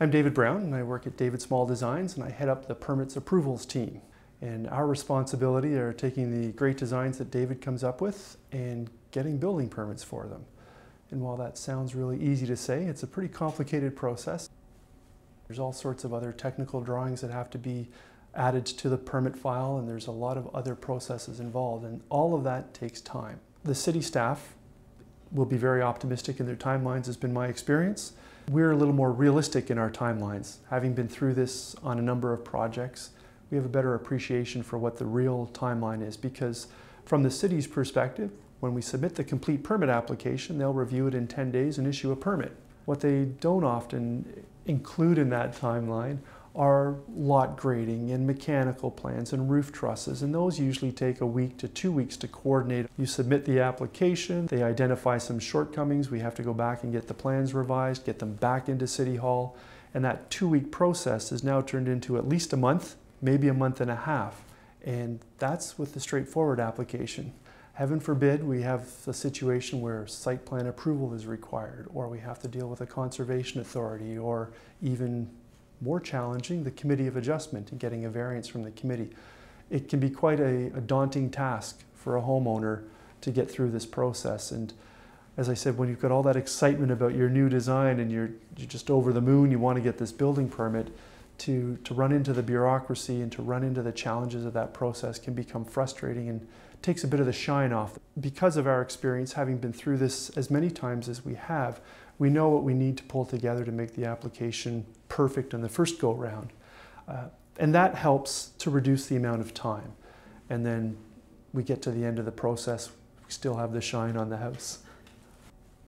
I'm David Brown and I work at David Small Designs and I head up the permits approvals team. And our responsibility are taking the great designs that David comes up with and getting building permits for them. And while that sounds really easy to say, it's a pretty complicated process. There's all sorts of other technical drawings that have to be added to the permit file, and there's a lot of other processes involved, and all of that takes time. The city staff will be very optimistic in their timelines, has been my experience. We're a little more realistic in our timelines. Having been through this on a number of projects, we have a better appreciation for what the real timeline is, because from the city's perspective, when we submit the complete permit application, they'll review it in 10 days and issue a permit. What they don't often include in that timeline are lot grading and mechanical plans and roof trusses, and those usually take a week to 2 weeks to coordinate. You submit the application, they identify some shortcomings, we have to go back and get the plans revised, get them back into City Hall, and that 2-week process is now turned into at least a month, maybe a month and a half, and that's with the straightforward application. Heaven forbid we have a situation where site plan approval is required, or we have to deal with a conservation authority, or even more challenging, the Committee of Adjustment and getting a variance from the committee. It can be quite a daunting task for a homeowner to get through this process. And as I said, when you've got all that excitement about your new design and you're just over the moon, you want to get this building permit, to run into the bureaucracy and to run into the challenges of that process can become frustrating and takes a bit of the shine off. Because of our experience, having been through this as many times as we have, we know what we need to pull together to make the application perfect on the first go round. And that helps to reduce the amount of time. And then we get to the end of the process, we still have the shine on the house.